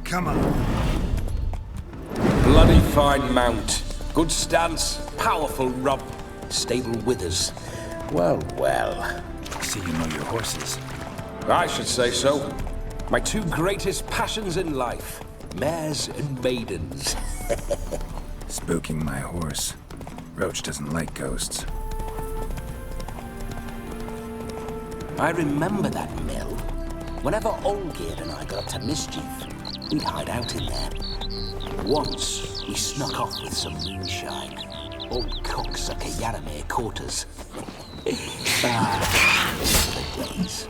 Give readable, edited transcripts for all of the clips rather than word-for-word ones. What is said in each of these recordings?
Come on. Bloody fine mount. Good stance, powerful rump, stable withers. Well, well. See you know your horses. I should say so. My two greatest passions in life. Mares and maidens. Spooking my horse. Roach doesn't like ghosts. I remember that mill. Whenever Olgerd and I got up to mischief, we'd hide out in there. Once, we snuck off with some moonshine. Old cocksucker Yaramir caught us. The days.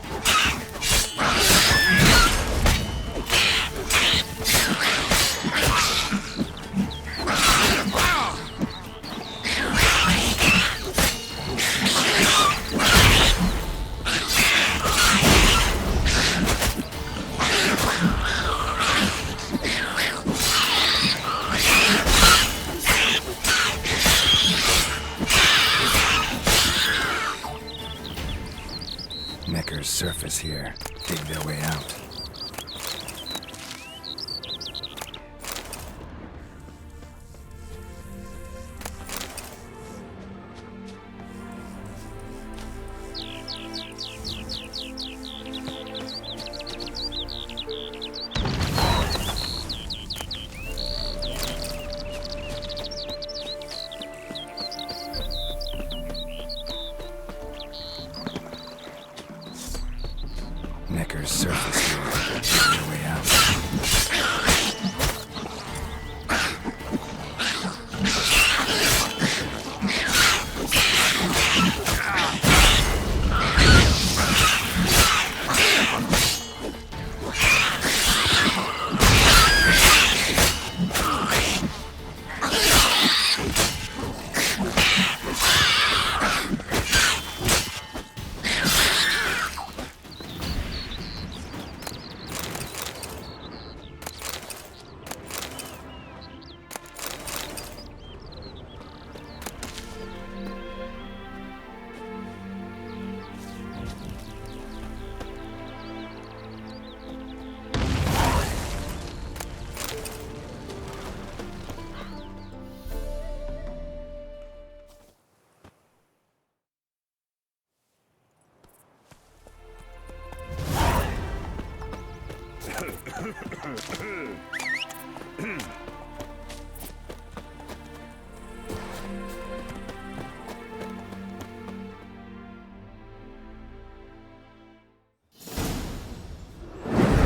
Necker's surface here. Dig their way out. Necker's surface here. Dig their way out.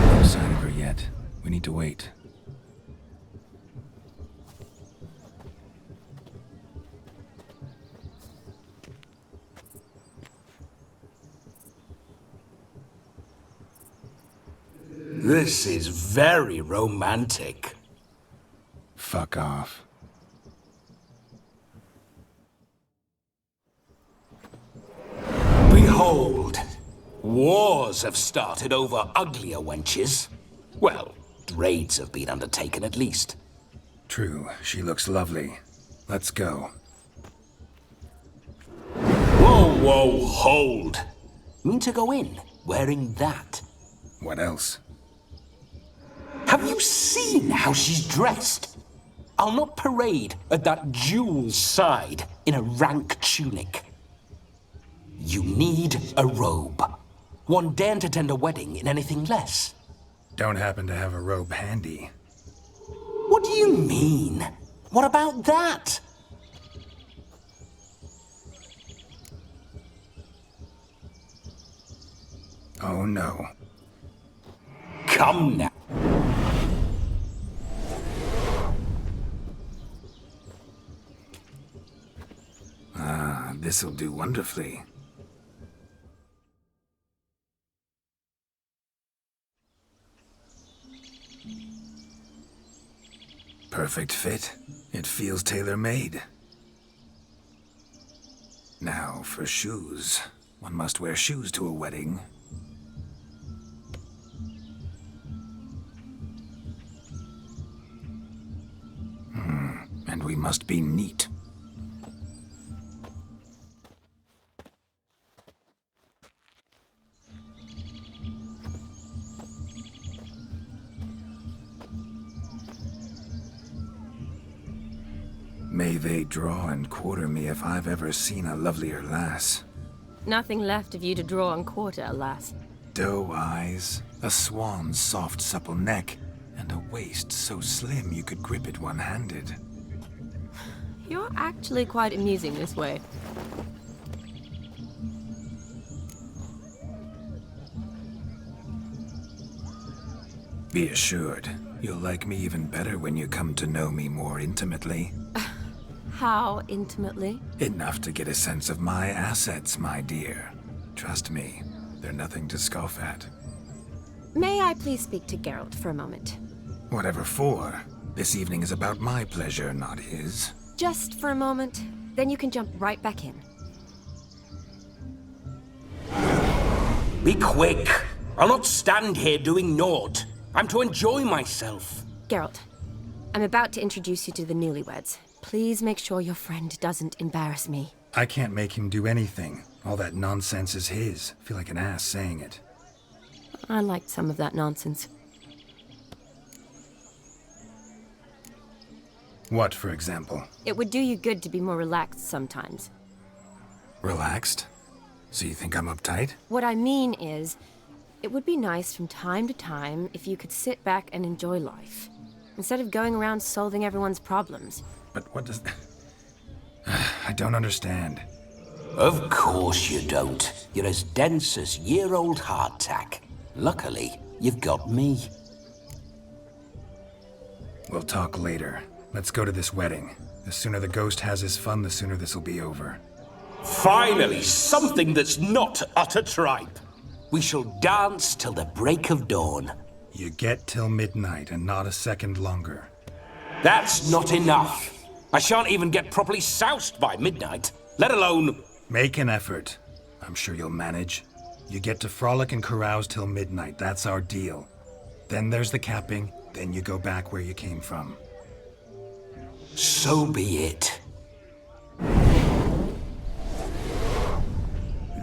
No sign of her yet. We need to wait. This is very romantic. Fuck off. Behold, wars have started over uglier wenches. Well, raids have been undertaken at least. True, she looks lovely. Let's go. Whoa, whoa, hold. Mean to go in, wearing that? What else? Have you seen how she's dressed? I'll not parade at that jewel's side in a rank tunic. You need a robe. One daren't attend a wedding in anything less. Don't happen to have a robe handy. What do you mean? What about that? Oh no. Come now. Ah, this'll do wonderfully. Perfect fit. It feels tailor-made. Now for shoes. One must wear shoes to a wedding. And we must be neat. they draw and quarter me if I've ever seen a lovelier lass. Nothing left of you to draw and quarter, alas. Doe eyes, a swan's soft supple neck, and a waist so slim you could grip it one-handed. You're actually quite amusing this way. Be assured, you'll like me even better when you come to know me more intimately. How intimately? Enough to get a sense of my assets, my dear. Trust me, they're nothing to scoff at. May I please speak to Geralt for a moment? Whatever for. This evening is about my pleasure, not his. Just for a moment, then you can jump right back in. Be quick. I'll not stand here doing naught. I'm to enjoy myself. Geralt, I'm about to introduce you to the newlyweds. Please make sure your friend doesn't embarrass me. I can't make him do anything. All that nonsense is his. I feel like an ass saying it. I liked some of that nonsense. What, for example? It would do you good to be more relaxed sometimes. Relaxed? So you think I'm uptight? What I mean is, it would be nice from time to time if you could sit back and enjoy life, instead of going around solving everyone's problems. But what does... I don't understand. Of course you don't. You're as dense as year-old hardtack. Luckily, you've got me. We'll talk later. Let's go to this wedding. The sooner the ghost has his fun, the sooner this'll be over. Finally, something that's not utter tripe. We shall dance till the break of dawn. You get till midnight and not a second longer. That's not enough. I shan't even get properly soused by midnight, let alone... Make an effort. I'm sure you'll manage. You get to frolic and carouse till midnight. That's our deal. Then there's the capping. Then you go back where you came from. So be it.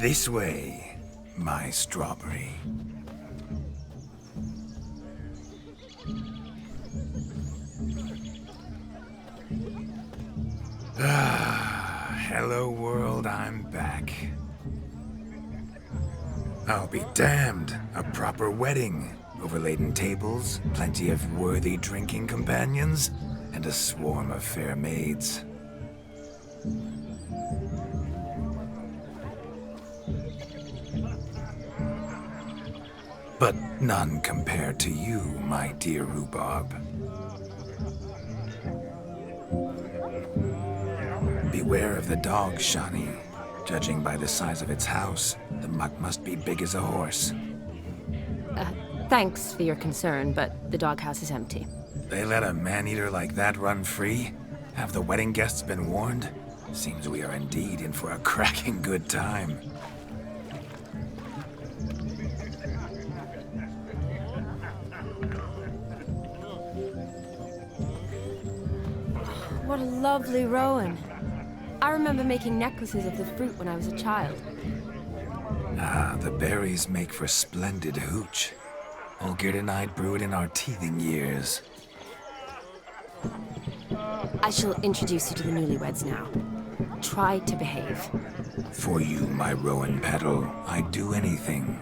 This way, my strawberry. Hello world, I'm back. I'll be damned. A proper wedding. Overladen tables, plenty of worthy drinking companions, and a swarm of fair maids. But none compared to you, my dear rhubarb. Beware of the dog, Shani. Judging by the size of its house, the mutt must be big as a horse. Thanks for your concern, but the doghouse is empty. They let a man-eater like that run free? Have the wedding guests been warned? Seems we are indeed in for a cracking good time. What a lovely rowan. I remember making necklaces of the fruit when I was a child. Ah, the berries make for splendid hooch. Olgerd and I brewed in our teething years. I shall introduce you to the newlyweds now. Try to behave. For you, my rowan petal, I'd do anything.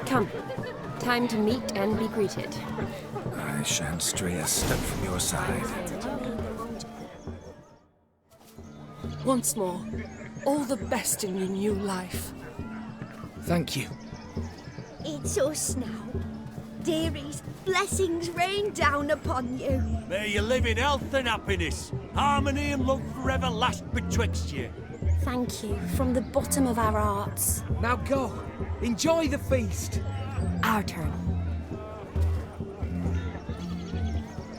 Come. Time to meet and be greeted. I shan't stray a step from your side. Once more, all the best in your new life. Thank you. It's us now. Dearies, blessings rain down upon you. May you live in health and happiness. Harmony and love forever last betwixt you. Thank you from the bottom of our hearts. Now go. Enjoy the feast. Our turn.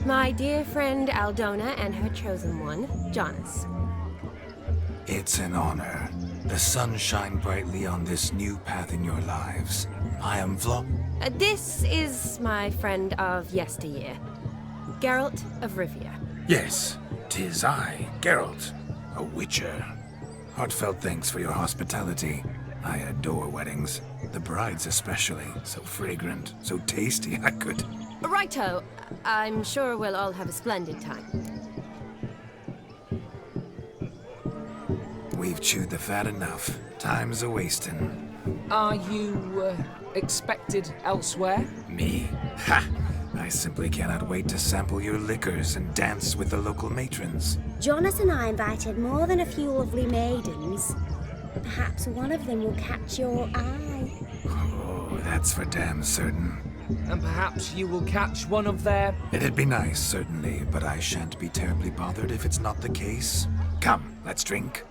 My dear friend Aldona and her chosen one, Jonas. It's an honor. The sun shine brightly on this new path in your lives. I am This is my friend of yesteryear, Geralt of Rivia. Yes, 'tis I, Geralt, a witcher. Heartfelt thanks for your hospitality. I adore weddings. The brides especially. So fragrant, so tasty, I could... Righto. I'm sure we'll all have a splendid time. We've chewed the fat enough. Time's a-wasting. Are you, expected elsewhere? Me? Ha! I simply cannot wait to sample your liquors and dance with the local matrons. Jonas and I invited more than a few lovely maidens. Perhaps one of them will catch your eye. Oh, that's for damn certain. And perhaps you will catch one of their... It'd be nice, certainly, but I shan't be terribly bothered if it's not the case. Come, let's drink.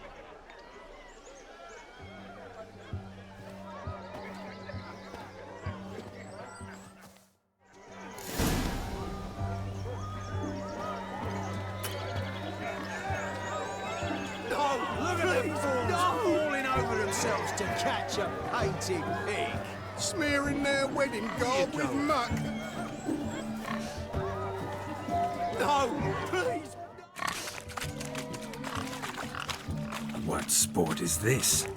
To catch a painted pig. Smearing their wedding garb with muck. No, please. What sport is this?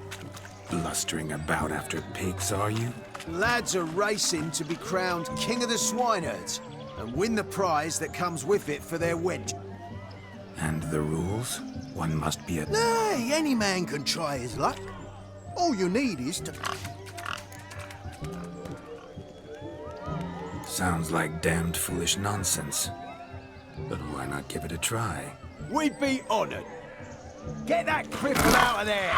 Blustering about after pigs, are you? Lads are racing to be crowned king of the swineherds and win the prize that comes with it for their wench. And the rules? One must be a... Nay, any man can try his luck. All you need is to... Sounds like damned foolish nonsense. But why not give it a try? We'd be honoured. Get that cripple out of there!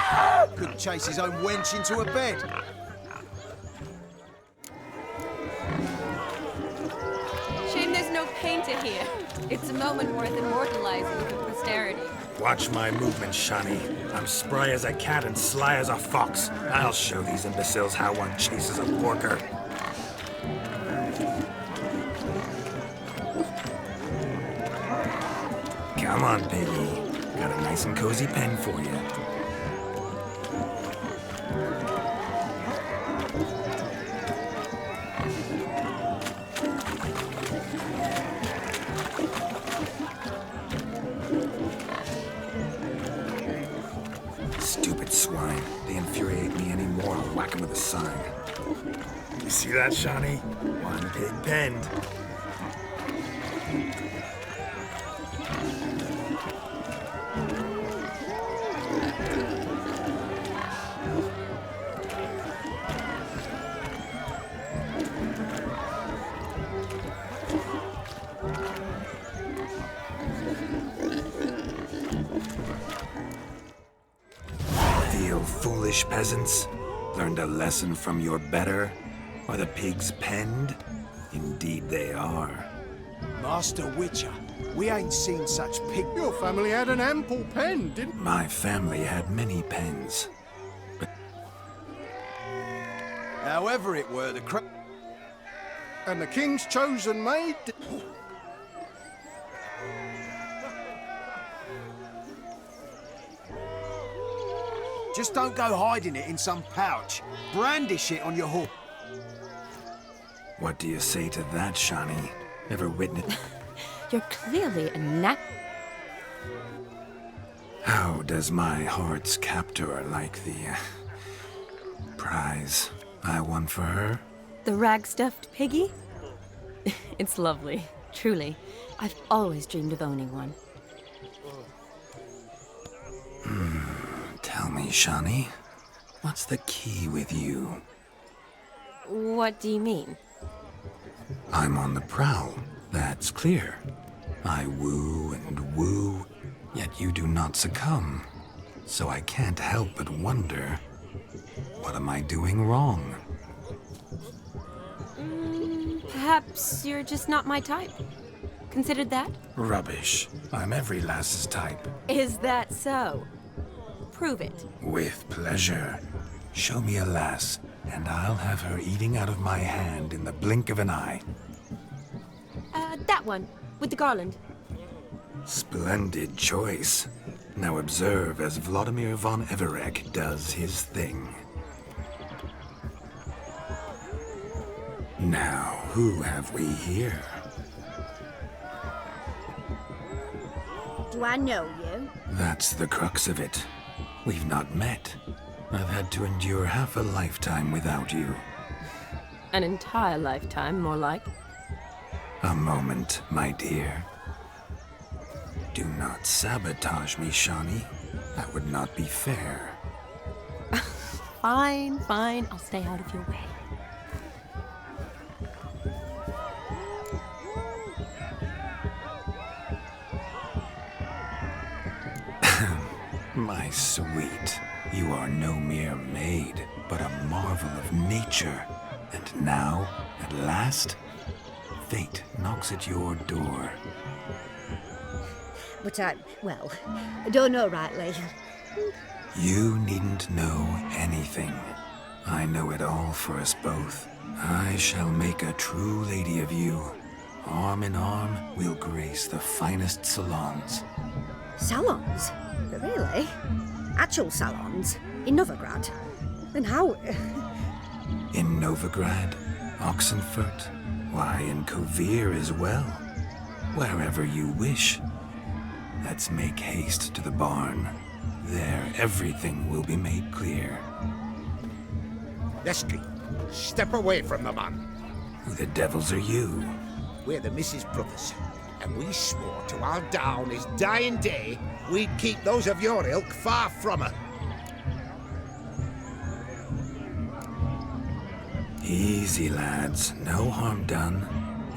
Couldn't chase his own wench into a bed. Shame there's no painter here. It's a moment worth immortalizing for posterity. Watch my movements, Shani. I'm spry as a cat and sly as a fox. I'll show these imbeciles how one chases a porker. Come on, piggy. Got a nice and cozy pen for you. Stupid swine. They infuriate me anymore. I'll whack them with a sign. You see that, Shani? One pig penned. Foolish peasants, learned a lesson from your better? Are the pigs penned? Indeed they are. Master Witcher, we ain't seen such pig... Your family had an ample pen, didn't... My family had many pens. However it were, and the king's chosen maid... Just don't go hiding it in some pouch. Brandish it on your hook. What do you say to that, Shani? Ever witnessed... You're clearly a How does my heart's captor like the... prize I won for her? The rag-stuffed piggy? It's lovely, truly. I've always dreamed of owning one. Tell me, Shani, what's the key with you? What do you mean? I'm on the prowl, that's clear. I woo and woo, yet you do not succumb. So I can't help but wonder, what am I doing wrong? Perhaps you're just not my type. Considered that? Rubbish. I'm every lass's type. Is that so? Prove it. With pleasure. Show me a lass, and I'll have her eating out of my hand in the blink of an eye. That one, with the garland. Splendid choice. Now observe as Vladimir von Everek does his thing. Now, who have we here? Do I know you? That's the crux of it. We've not met. I've had to endure half a lifetime without you. An entire lifetime, more like. A moment, my dear. Do not sabotage me, Shawnee. That would not be fair. Fine, fine. I'll stay out of your way. My sweet, you are no mere maid, but a marvel of nature. And now, at last, fate knocks at your door. But I don't know rightly. You needn't know anything. I know it all for us both. I shall make a true lady of you. Arm in arm, we'll grace the finest salons. Salons? Really? Actual salons? In Novigrad? And how? In Novigrad, Oxenfurt, why, in Kovir as well. Wherever you wish. Let's make haste to the barn. There, everything will be made clear. Lesky, step away from the man. Who the devils are you? We're the Mrs. Brothers, and we swore to our down his dying day we'd keep those of your ilk far from her. Easy, lads. No harm done.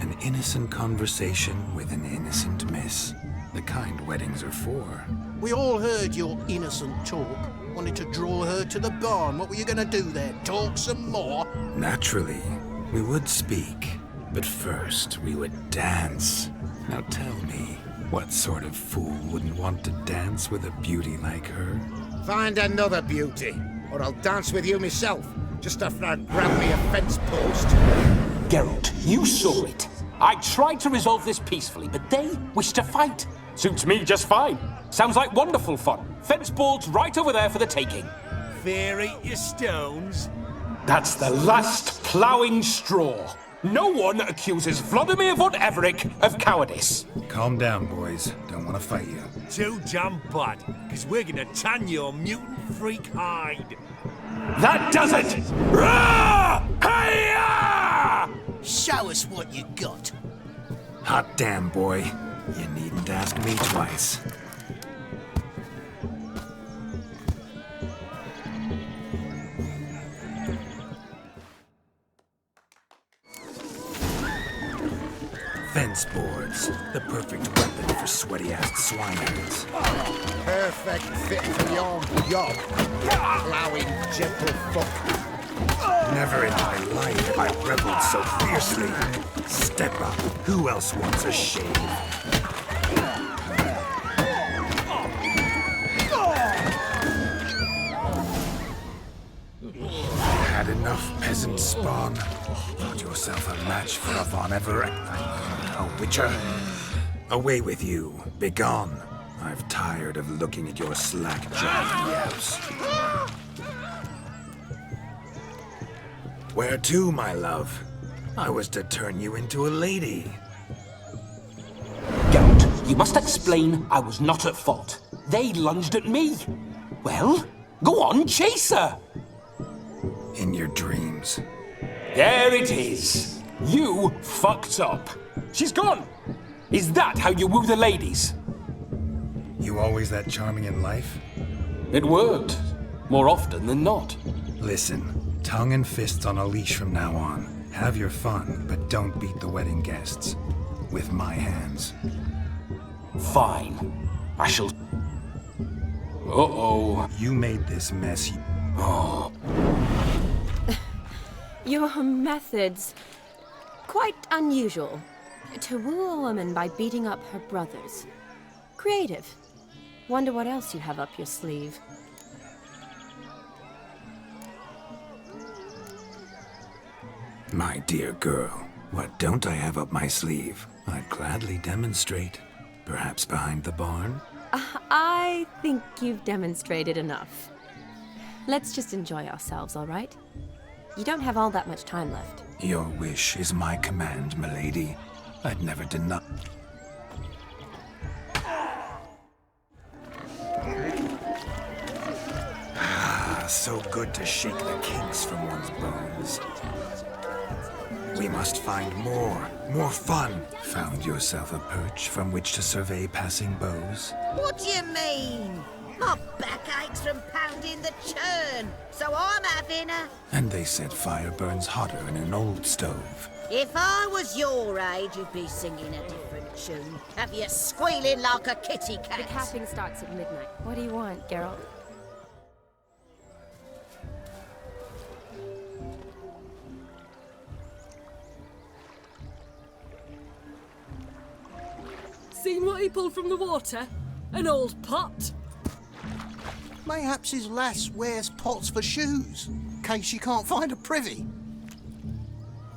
An innocent conversation with an innocent miss. The kind weddings are for. We all heard your innocent talk. Wanted to draw her to the barn. What were you gonna do there? Talk some more? Naturally, we would speak. But first, we would dance. Now tell me, what sort of fool wouldn't want to dance with a beauty like her? Find another beauty, or I'll dance with you myself, just after I grab me a fence post. Geralt, you saw it. I tried to resolve this peacefully, but they wish to fight. Suits me just fine. Sounds like wonderful fun. Fence boards right over there for the taking. Fear eat your stones. That's the last ploughing straw. No one accuses Vladimir von Everett of cowardice. Calm down, boys. Don't want to fight you. Too damn bad, because we're gonna tan your mutant freak hide. That does it! Rah! Hi-ya! Show us what you got. Hot damn, boy. You needn't ask me twice. Fence boards, the perfect weapon for sweaty-ass swineherds. Perfect fit for your job, plowing gentle fuck. Never in my life have I rebelled so fiercely. Step up. Who else wants a shave? Had enough, peasant spawn. Thought yourself a match for a Von Everett. A witcher. Away with you. Begone. I've tired of looking at your slack-jawed yaps. Where to, my love? I was to turn you into a lady. Geralt, you must explain I was not at fault. They lunged at me. Well, go on, chase her. In your dreams. There it is. You fucked up. She's gone. Is that how you woo the ladies? You always that charming in life? It worked. More often than not. Listen, tongue and fists on a leash from now on. Have your fun, but don't beat the wedding guests. With my hands. Fine. I shall... Uh-oh. You made this mess. Oh. Your methods... quite unusual. To woo a woman by beating up her brothers. Creative. Wonder what else you have up your sleeve. My dear girl, what don't I have up my sleeve? I'd gladly demonstrate. Perhaps behind the barn? I think you've demonstrated enough. Let's just enjoy ourselves, all right? You don't have all that much time left. Your wish is my command, milady. I'd never deny... so good to shake the kinks from one's bones. We must find more fun. Found yourself a perch from which to survey passing beaux? What do you mean? My back aches from pounding the churn, so I'm having a... And they said fire burns hotter in an old stove. If I was your age, you'd be singing a different tune. Have you squealing like a kitty cat? The capping starts at midnight. What do you want, Geralt? Seen what he pulled from the water? An old pot. Mayhaps his lass wears pots for shoes, in case she can't find a privy.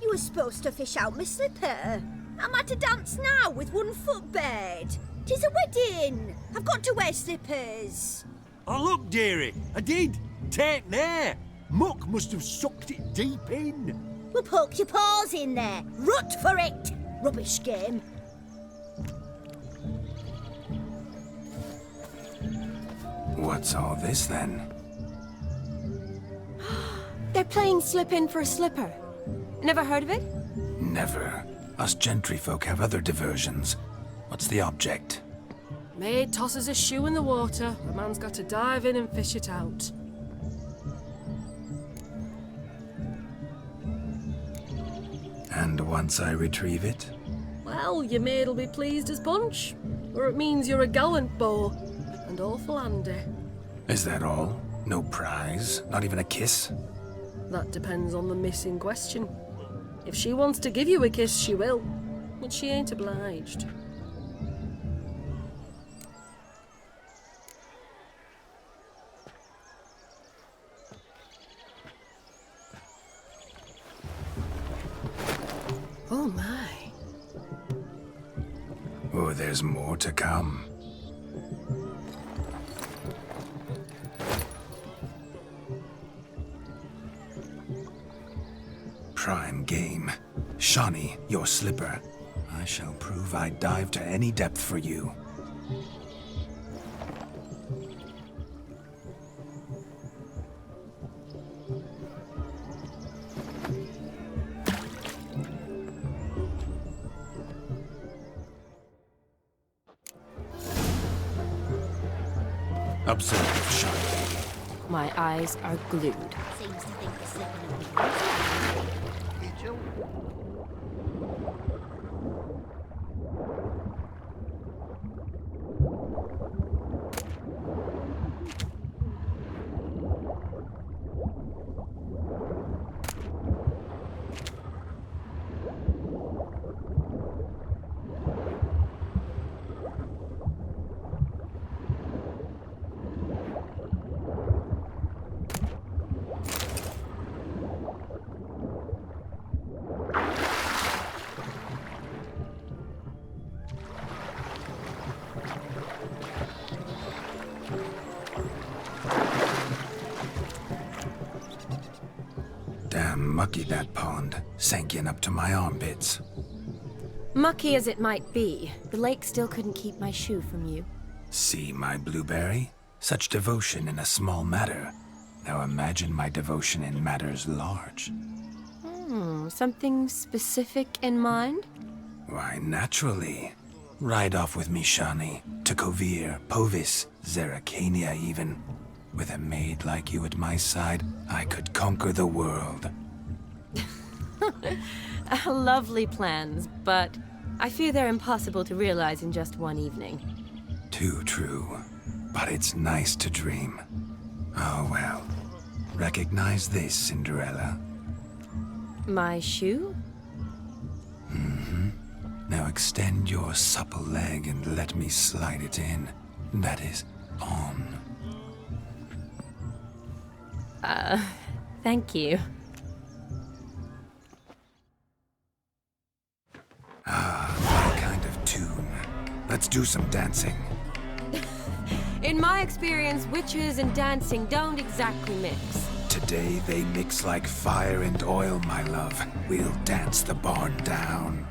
You were supposed to fish out my slipper. I'm at a dance now with one foot bared. 'Tis a wedding. I've got to wear slippers. Oh, look, dearie, I did. Take there. Muck must have sucked it deep in. Well, poke your paws in there. Rut for it. Rubbish game. What's all this then? They're playing slip in for a slipper. Never heard of it? Never. Us gentry folk have other diversions. What's the object? Maid tosses a shoe in the water. The man's got to dive in and fish it out. And once I retrieve it? Well, your maid'll be pleased as punch. Or it means you're a gallant beau. And awful handy. Is that all? No prize? Not even a kiss? That depends on the miss in question. If she wants to give you a kiss, she will. But she ain't obliged. Oh my. Oh, there's more to come. Prime game. Shawnee, your slipper. I shall prove I'd dive to any depth for you. Observe, Shawnee. My eyes are glued. Seems to think the slipping will be Damn mucky, that pond. Sank in up to my armpits. Mucky as it might be, the lake still couldn't keep my shoe from you. See my blueberry? Such devotion in a small matter. Now imagine my devotion in matters large. Something specific in mind? Why, naturally. Ride off with me, Shawnee. To Kovir, Povis, Zeracania even. With a maid like you at my side, I could conquer the world. Lovely plans, but I fear they're impossible to realize in just one evening. Too true. But it's nice to dream. Oh well. Recognize this, Cinderella? My shoe? Now extend your supple leg and let me slide it in. That is, on. Thank you. What kind of tune? Let's do some dancing. In my experience, witches and dancing don't exactly mix. Today they mix like fire and oil, my love. We'll dance the barn down.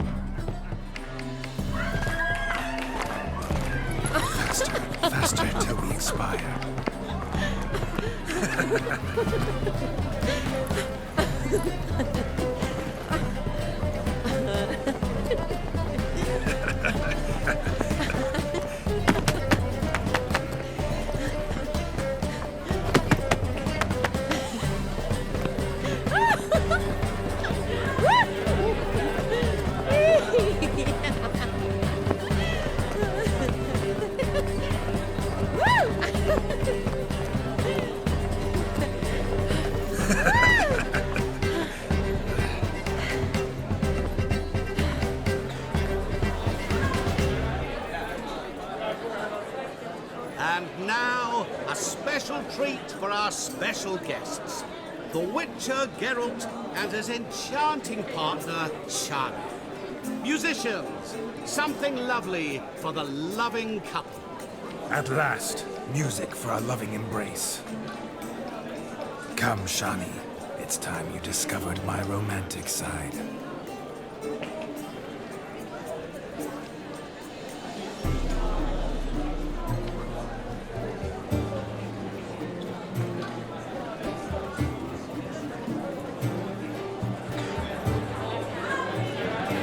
Faster, faster till we expire. And now, a special treat for our special guests. The Witcher Geralt and his enchanting partner, Shani. Musicians, something lovely for the loving couple. At last, music for our loving embrace. Come, Shani. It's time you discovered my romantic side.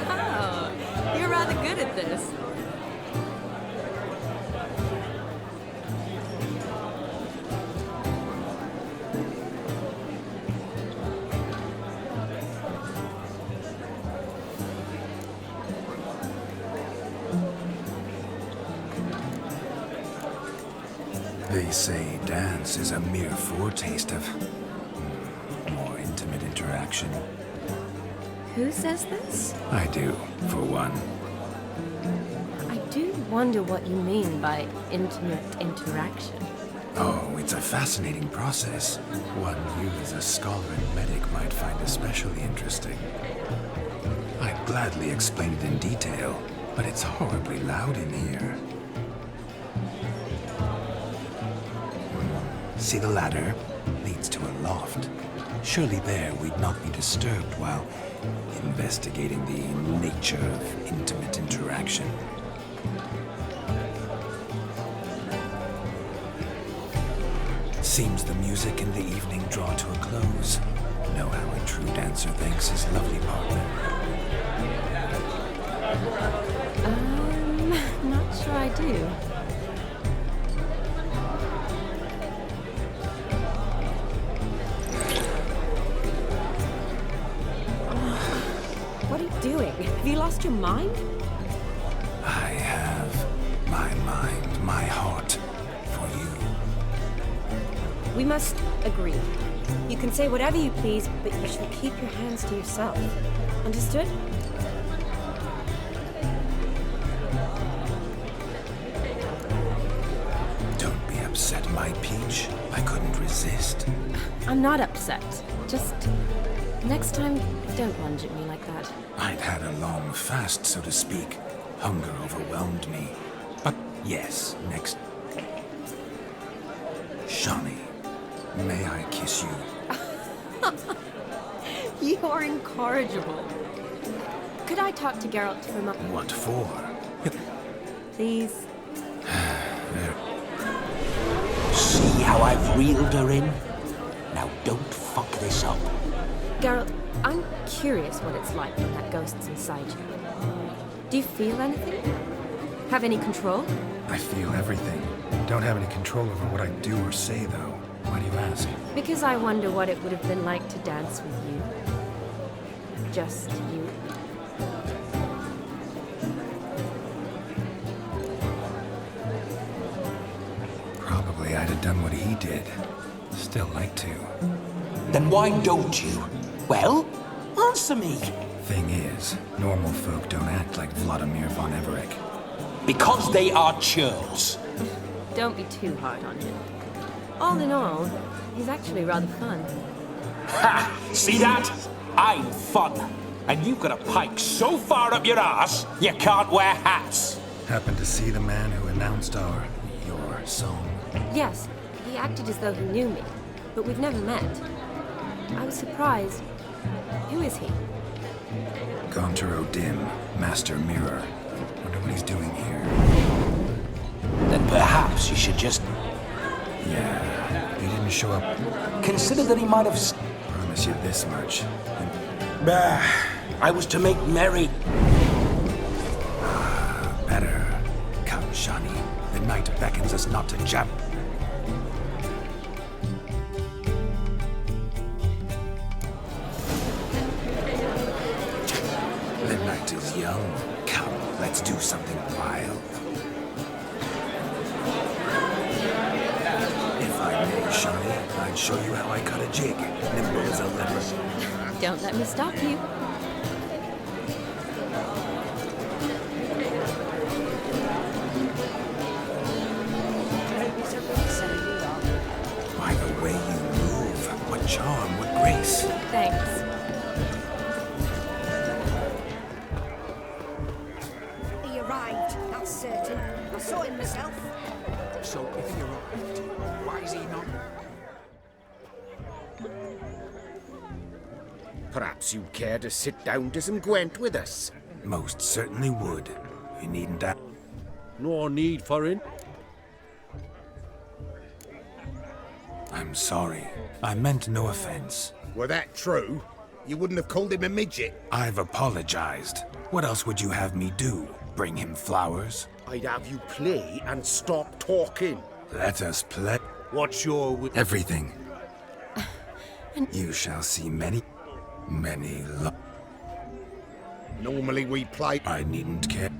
Oh, you're rather good at this. They say dance is a mere foretaste of more intimate interaction. Who says this? I do, for one. I do wonder what you mean by intimate interaction. Oh, it's a fascinating process. One you as a scholar and medic might find especially interesting. I'd gladly explain it in detail, but it's horribly loud in here. See the ladder? Leads to a loft. Surely there we'd not be disturbed while investigating the nature of intimate interaction. Seems the music and the evening draw to a close. Know how a true dancer thanks his lovely partner. Not sure I do. What are you doing? Have you lost your mind? I have my mind, my heart for you. We must agree. You can say whatever you please, but you shall keep your hands to yourself. Understood? Don't be upset, my peach. I couldn't resist. I'm not upset. Just next time, don't lunge at me like that. I'd had a long fast, so to speak. Hunger overwhelmed me. But yes, next... Shani, may I kiss you? You are incorrigible. Could I talk to Geralt for a moment? What for? Please? See how I've reeled her in? Now don't fuck this up. Geralt, I'm curious what it's like when that ghost's inside you. Do you feel anything? Have any control? I feel everything. Don't have any control over what I do or say, though. Why do you ask? Because I wonder what it would have been like to dance with you. Just you. Probably I'd have done what he did. Still like to. Then why don't you? Well, answer me. Thing is, normal folk don't act like Vladimir von Everett. Because they are churls. Don't be too hard on him. All in all, he's actually rather fun. Ha! See that? I'm fun. And you've got a pike so far up your ass, you can't wear hats. Happened to see the man who announced your song. Yes, he acted as though he knew me, but we've never met. I was surprised. Who is he? Gaunter O'Dim, Master Mirror. Wonder what he's doing here. Then perhaps you should just... Yeah, he didn't didn't show up. Consider that he might have... Promise you this much. Bah, I was to make merry. Better. Come, Shani. The night beckons us not to jump. The night is young. Come, let's do something wild. If I may, Shani, I'd show you how I cut a jig. Nimble as a leopard. Don't let me stop you. By the way you move, what charm, what grace. Thanks. He arrived, that's certain. I saw him myself. So if he arrived, why is he not? Perhaps you'd care to sit down to some Gwent with us. Most certainly would. You needn't ask. No need for it. I'm sorry. I meant no offense. Were that true, you wouldn't have called him a midget. I've apologized. What else would you have me do? Bring him flowers? I'd have you play and stop talking. Let us play. What's your... Everything. You shall see many Normally we play... I needn't care.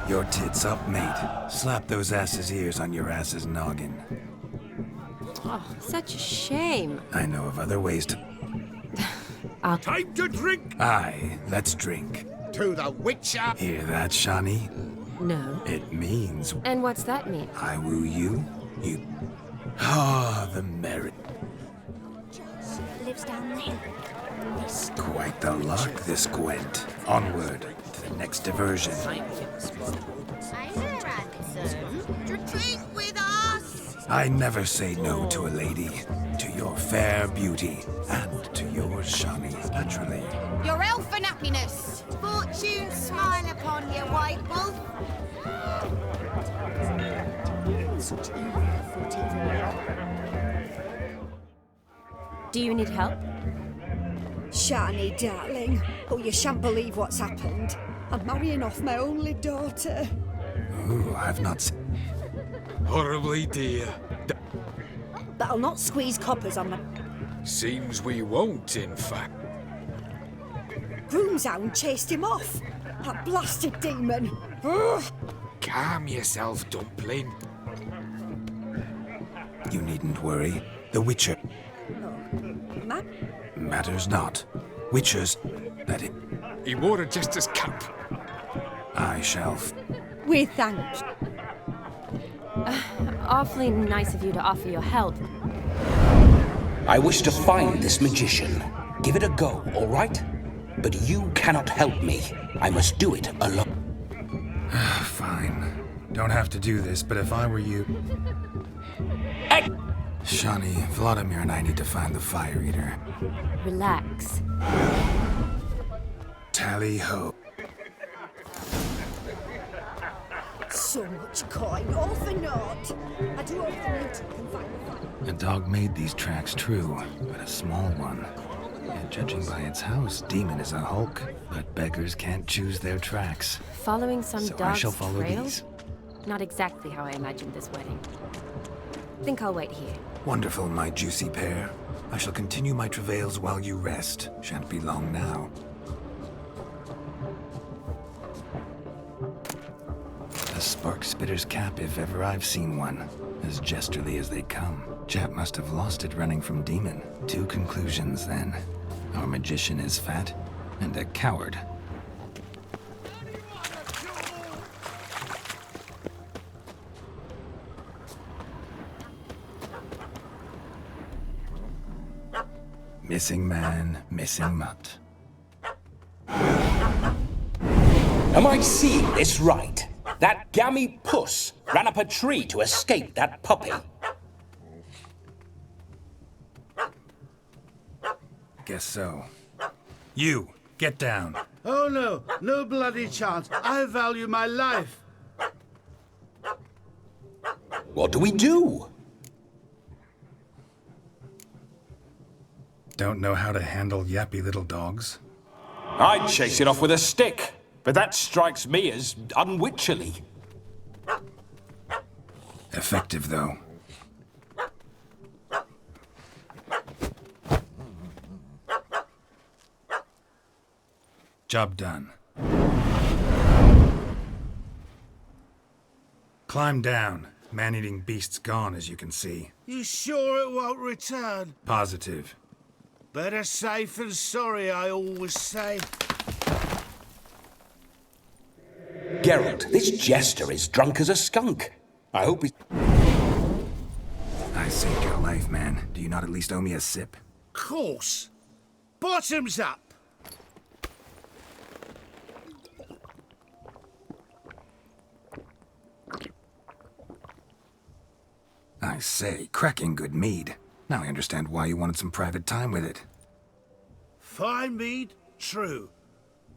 Your tits up, mate. Slap those asses' ears on your ass's noggin. Oh, such a shame. I know of other ways to... Time to drink! Aye, let's drink. To the Witcher! Hear that, Shani? No. It means And what's that mean? I woo you, you... Ah, the merit. Just live lives down there. Quite the luck, this Gwent. Onward to the next diversion. Drink with us! I never say no to a lady, to your fair beauty, and to yours, Shani, naturally. Your elfin happiness! Fortune smile upon you, white wolf! Do you need help? Shani, darling. Oh, you shan't believe what's happened. I'm marrying off my only daughter. Ooh, I've not seen... Horribly dear. But I'll not squeeze coppers on my... Seems we won't, in fact. Groomshound chased him off. That blasted demon. Ugh. Calm yourself, Dumpling. You needn't worry. The Witcher... Ma- Matters not. Witchers... That it... He wore a jester's cap. I shall... We thank. Awfully nice of you to offer your help. I wish to find this magician. Give it a go, all right? But you cannot help me. I must do it alone. Fine. Don't have to do this, but if I were you... Shani, Vladimir and I need to find the Fire Eater. Relax. Tally-ho. So much coin, all for naught. I do hope the mutant can find the fire. A dog made these tracks true, but a small one. And judging by its house, Demon is a hulk, but beggars can't choose their tracks. Following some So I dog's shall follow trail? these. Not exactly how I imagined this wedding. Think I'll wait here. Wonderful, my juicy pair. I shall continue my travails while you rest. Shan't be long now. A spark spitter's cap, if ever I've seen one. As jesterly as they come. Chap must have lost it running from Demon. Two conclusions, then. Our magician is fat, and a coward. Missing man, missing mutt. Am I seeing this right? That gammy puss ran up a tree to escape that puppy. Guess so. You, get down. Oh no, no bloody chance. I value my life. What do we do? Don't know how to handle yappy little dogs? I'd chase it off with a stick, but that strikes me as unwitcherly. Effective, though. Job done. Climb down. Man-eating beast's gone, as you can see. You sure it won't return? Positive. Better safe than sorry, I always say. Geralt, this jester is drunk as a skunk. I hope he... I saved your life, man. Do you not at least owe me a sip? Course. Bottoms up. I say, cracking good mead. Now I understand why you wanted some private time with it. Fine mead, true.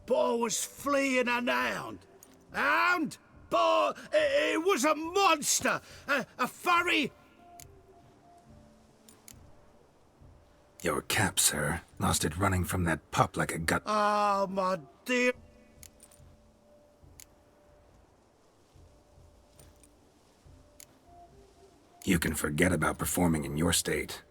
But I was fleeing a hound. Hound? But it was a monster! A furry... Your cap, sir. Lost it running from that pup like a gut... Ah, my dear... You can forget about performing in your state.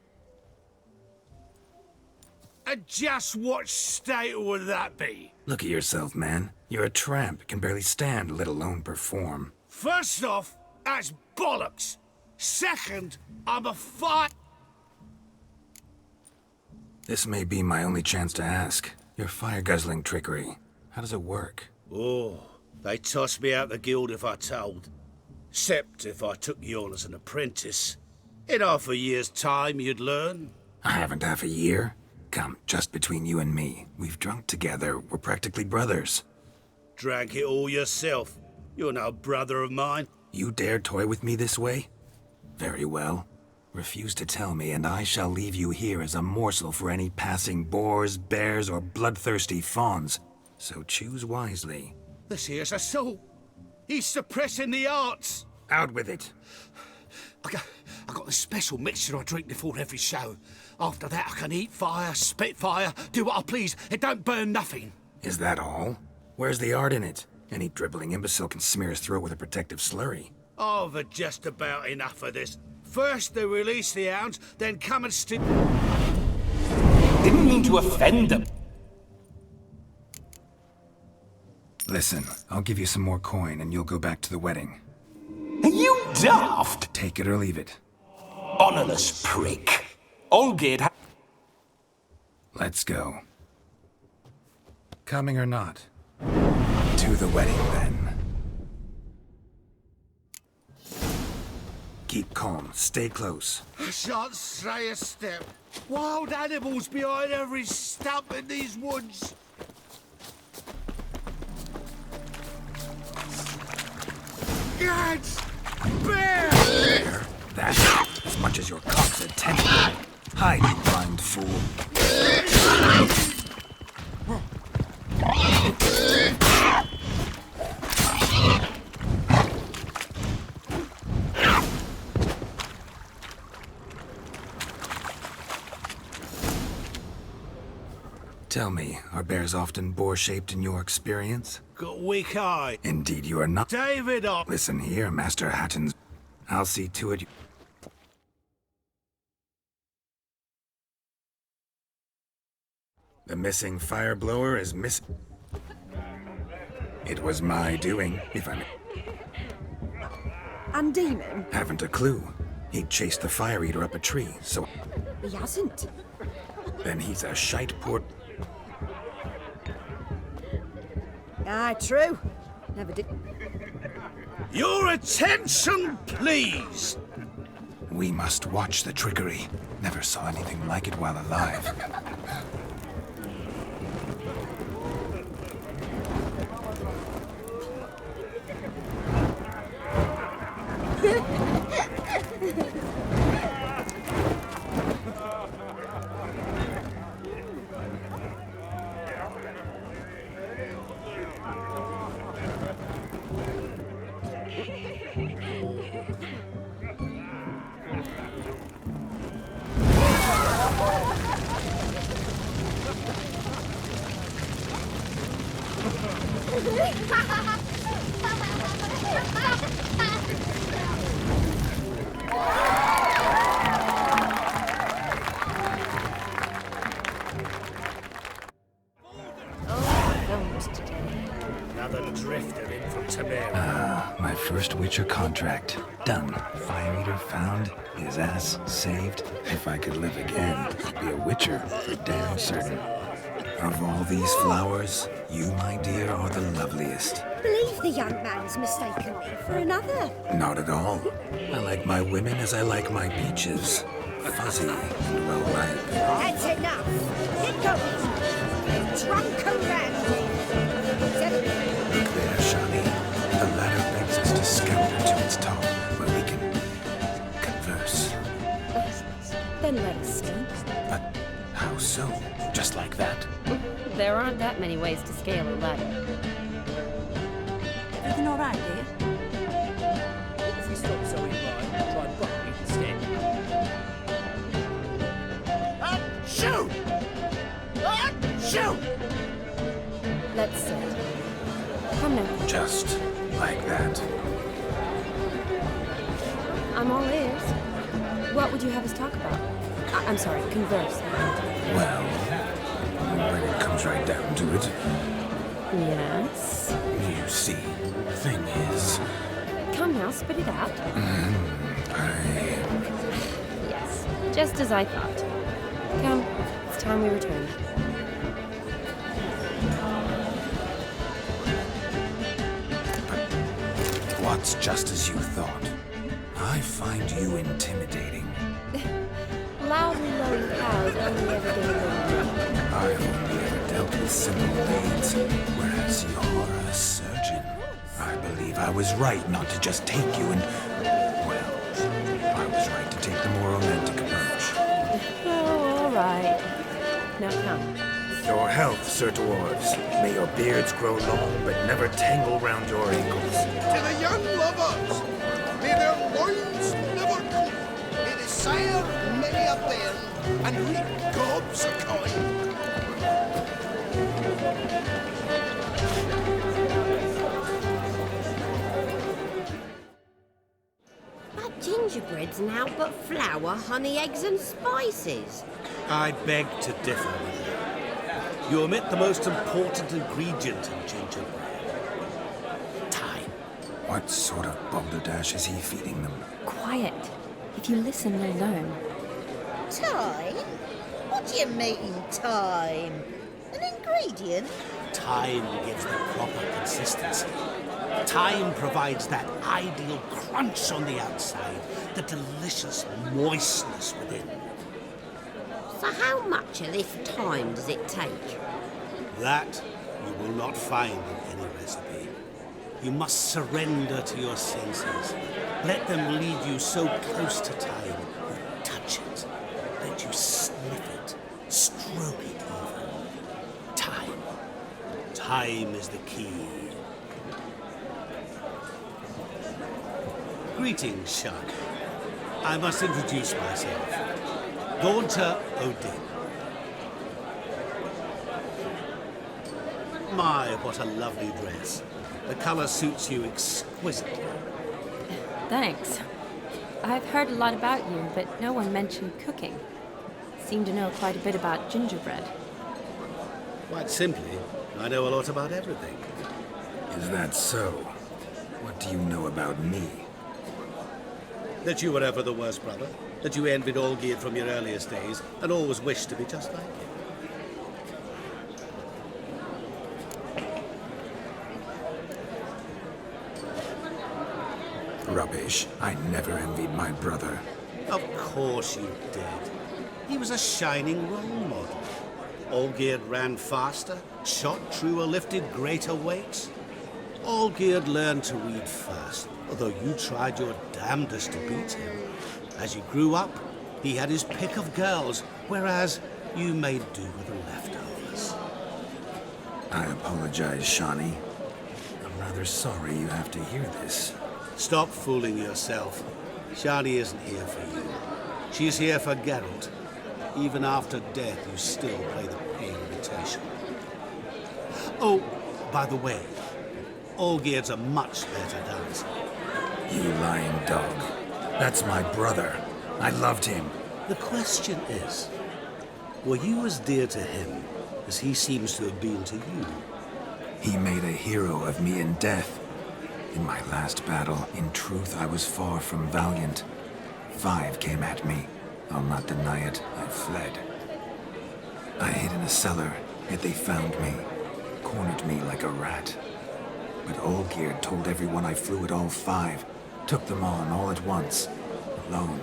And just what state would that be? Look at yourself, man. You're a tramp, can barely stand, let alone perform. First off, that's bollocks. Second, I'm a fight... This may be my only chance to ask. Your fire-guzzling trickery. How does it work? Oh, they'd toss me out the guild if I told. Except if I took you on as an apprentice. In half a year's time, you'd learn. I haven't half a year. Come, just between you and me. We've drunk together. We're practically brothers. Drank it all yourself. You're no brother of mine. You dare toy with me this way? Very well. Refuse to tell me, and I shall leave you here as a morsel for any passing boars, bears, or bloodthirsty fawns. So choose wisely. This here's assault. He's suppressing the arts. Out with it. I got this special mixture I drink before every show. After that, I can eat fire, spit fire, do what I please. It don't burn nothing. Is that all? Where's the art in it? Any dribbling imbecile can smear his throat with a protective slurry. I've had just about enough of this. First they release the hounds, then come and Didn't mean to offend them. Listen, I'll give you some more coin and you'll go back to the wedding. Are you daft? Take it or leave it. Honorless prick. Olgerd Let's go. Coming or not? To the wedding, then. Keep calm. Stay close. I shan't stray a step. Wild animals behind every stump in these woods. Gads! Bear! Bear? That's as much as your cock's a tentacle. Hide, you blind fool. Tell me, are bears often boar-shaped in your experience? Got weak eye. Indeed you are not. David, Listen here, Master Hattons. I'll see to it. The missing fire blower is It was my doing, if I may. And Demon? Haven't a clue. He chased the fire eater up a tree, so... He hasn't. Then he's a shite poor... Aye, true. Never did. Your attention, please! We must watch the trickery. Never saw anything like it while alive. Another drifter in from Tamara. My first Witcher contract. Done. Fire eater found. His ass saved. If I could live again, I'd be a Witcher for damn certain. Of all these flowers, you, my dear, are the loveliest. Believe the young man's mistaken me for another. Not at all. I like my women as I like my beaches. Fuzzy and well-liked. That's enough. Get going. Drunk around. Look there, Shani. The ladder begs us to scamper to its top, where we can converse. Then let us scamp. But how so? Just like that? There aren't that many ways to scale a ladder. Everything all right, dear? If you stop so inclined, try bucking instead. Shoot! Shoot! Let's sit. Come now. Just like that. I'm all ears. What would you have us talk about? I'm sorry, converse. Well, when it comes right down to it, Yes? you see, thing is... Come now, spit it out. Yes, just as I thought. Come, it's time we returned. What's just as you thought? I find you intimidating. Loudly lowing cows only ever get a little I've only ever dealt with simple blades, whereas you're a surgeon. I believe I was right not to just take you and... Well, I was right to take the more romantic approach. Oh, all right. Now come. Your health, Sir Dwarves. May your beards grow long, but never tangle round your ankles. To the young lovers, may their loins never cool. May they sire many a bairn and reap gobs of coin. That gingerbread's now but flour, honey, eggs and spices. I beg to differ with you. You omit the most important ingredient in gingerbread. Time. What sort of balderdash is he feeding them? Quiet. If you listen, you'll learn. Time? What do you mean, time? An ingredient? Time gives the proper consistency. Time provides that ideal crunch on the outside, the delicious moistness within. So how much of this time does it take? That you will not find in any recipe. You must surrender to your senses. Let them lead you so close to time, you touch it. Let you sniff it, stroke it even. Time. Time is the key. Greetings, Shani. I must introduce myself. Daughter Odin. My, what a lovely dress. The color suits you exquisitely. Thanks. I've heard a lot about you, but no one mentioned cooking. Seem to know quite a bit about gingerbread. Quite simply, I know a lot about everything. Is that so? What do you know about me? That you were ever the worst brother. That you envied Olgierd from your earliest days and always wished to be just like him. Rubbish. I never envied my brother. Of course you did. He was a shining role model. Olgierd ran faster, shot truer, lifted greater weights. Olgierd learned to read first, although you tried your damnedest to beat him. As you grew up, he had his pick of girls, whereas you made do with the leftovers. I apologize, Shani. I'm rather sorry you have to hear this. Stop fooling yourself. Shani isn't here for you. She's here for Geralt. Even after death, you still play the pale imitation. Oh, by the way, Olgierd's a much better dancer. You lying dog. That's my brother. I loved him. The question is, were you as dear to him as he seems to have been to you? He made a hero of me in death. In my last battle, in truth, I was far from valiant. 5 came at me. I'll not deny it, I fled. I hid in a cellar, yet they found me, cornered me like a rat. But Olgierd told everyone I flew at all 5, took them on all at once, alone.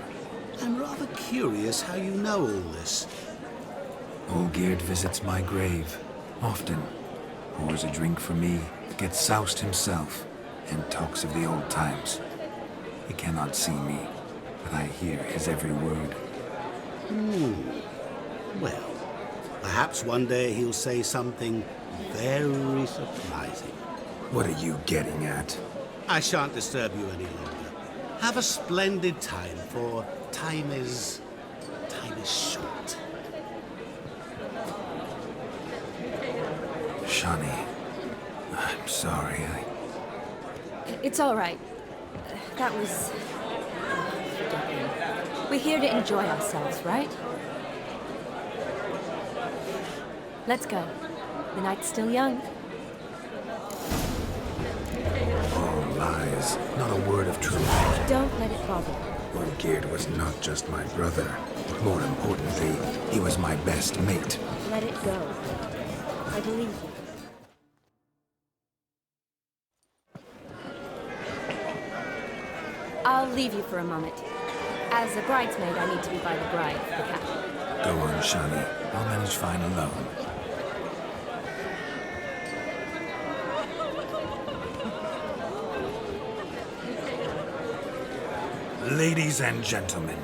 I'm rather curious how you know all this. Olgierd visits my grave, often. Pours a drink for me, gets soused himself, and talks of the old times. He cannot see me, but I hear his every word. Well, perhaps one day he'll say something very surprising. What are you getting at? I shan't disturb you any longer. Have a splendid time, for time is short. Shani, I'm sorry. It's all right. That was... We're here to enjoy ourselves, right? Let's go. The night's still young. All lies, not a word of truth. Don't let it bother you. Olgierd was not just my brother. More importantly, he was my best mate. Let it go. I believe you. I'll leave you for a moment. As a bridesmaid, I need to be by the bride, the captain. Go on, Shani. I'll manage fine alone. Ladies and gentlemen,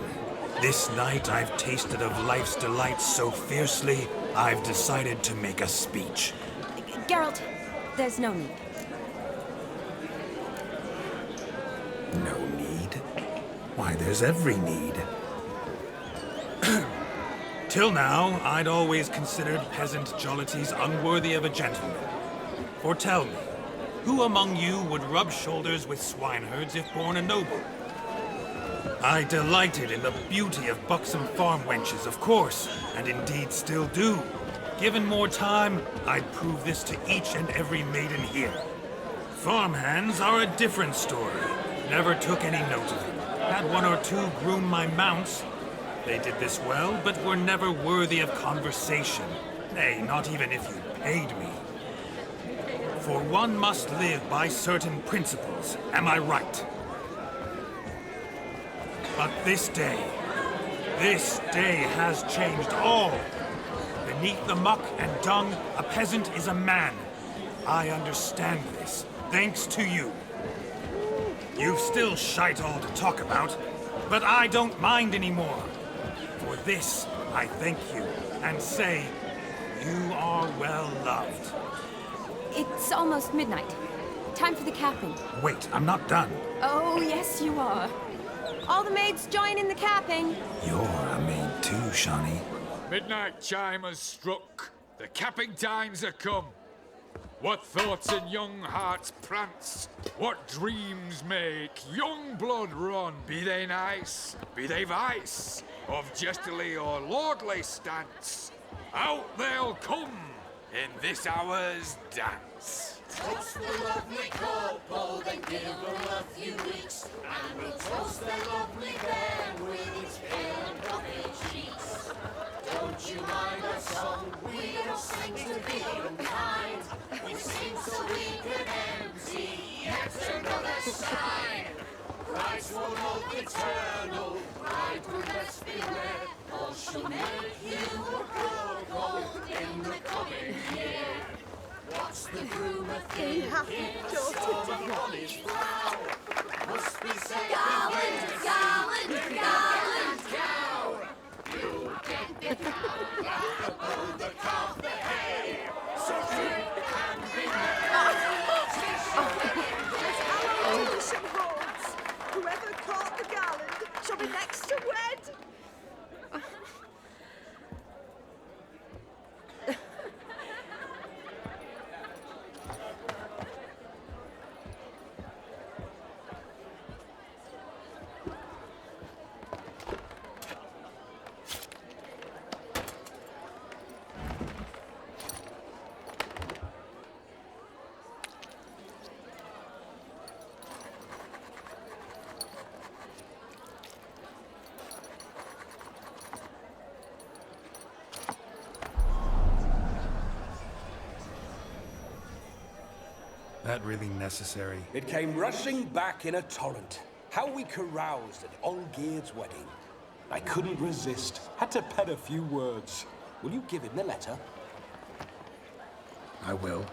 this night I've tasted of life's delights so fiercely, I've decided to make a speech. Geralt, there's no need. No need? Why, there's every need. Till now, I'd always considered peasant jollities unworthy of a gentleman. For tell me, who among you would rub shoulders with swineherds if born a noble? I delighted in the beauty of buxom farm wenches, of course, and indeed still do. Given more time, I'd prove this to each and every maiden here. Farmhands are a different story. Never took any note of them. Had one or two groom my mounts. They did this well, but were never worthy of conversation. Nay, not even if you paid me. For one must live by certain principles, am I right? But this day has changed all. Beneath the muck and dung, a peasant is a man. I understand this, thanks to you. You've still shite all to talk about, but I don't mind anymore. For this, I thank you, and say, you are well loved. It's almost midnight. Time for the capping. Wait, I'm not done. Oh, yes, you are. All the maids join in the capping. You're a maid too, Shawnee. Midnight chime has struck. The capping times are come. What thoughts in young hearts prance? What dreams make young blood run? Be they nice, be they vice, of jestily or lordly stance, out they'll come in this hour's dance. Toast the lovely couple, then give them a few weeks, and we'll toast the lovely band with its pale and puffy cheeks. Don't you mind our song? We don't sing to be unkind. We sing so we can empty yet another side. Christ will hope eternal, bridegroom let's beware, or she'll make you a cuckold in the coming year. What's the groom a thinking? On his brow must be said Garland, cow. You get the cow, above the calf, the hay. So drink and be merry. Whoever caught the garland shall be next to wed. That really necessary? It came rushing back in a torrent. How we caroused at Olgierd's wedding. I couldn't resist. Had to pen a few words. Will you give him the letter? I will.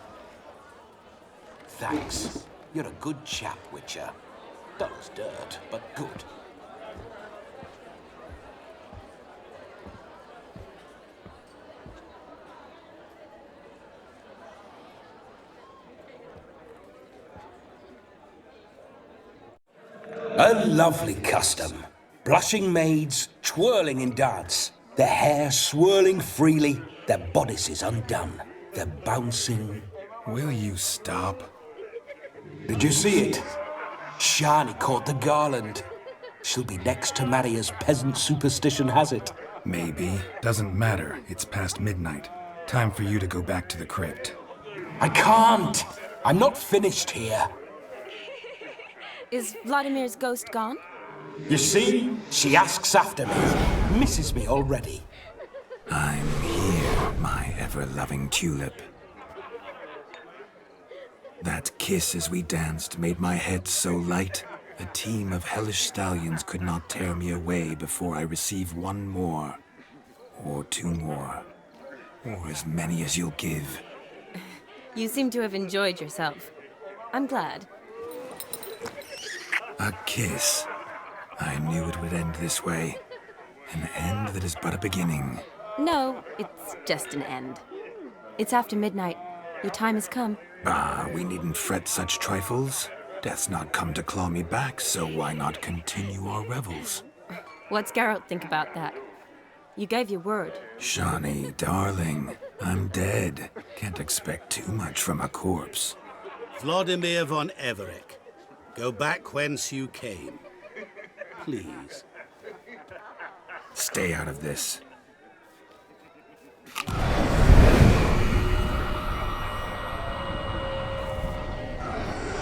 Thanks. You're a good chap, Witcher. Dull as dirt, but good. A lovely custom. Blushing maids, twirling in dance, their hair swirling freely, their bodices undone, their bouncing... Will you stop? Did you see it? Shani caught the garland. She'll be next to marry as peasant superstition has it. Maybe. Doesn't matter. It's past midnight. Time for you to go back to the crypt. I can't! I'm not finished here. Is Vladimir's ghost gone? You see? She asks after me. Misses me already. I'm here, my ever-loving tulip. That kiss as we danced made my head so light, a team of hellish stallions could not tear me away before I receive one more, or two more, or as many as you'll give. You seem to have enjoyed yourself. I'm glad. A kiss. I knew it would end this way. An end that is but a beginning. No, it's just an end. It's after midnight. Your time has come. Ah, we needn't fret such trifles. Death's not come to claw me back, so why not continue our revels? What's Geralt think about that? You gave your word. Shawnee, darling, I'm dead. Can't expect too much from a corpse. Vladimir von Everick, go back whence you came. Please. Stay out of this.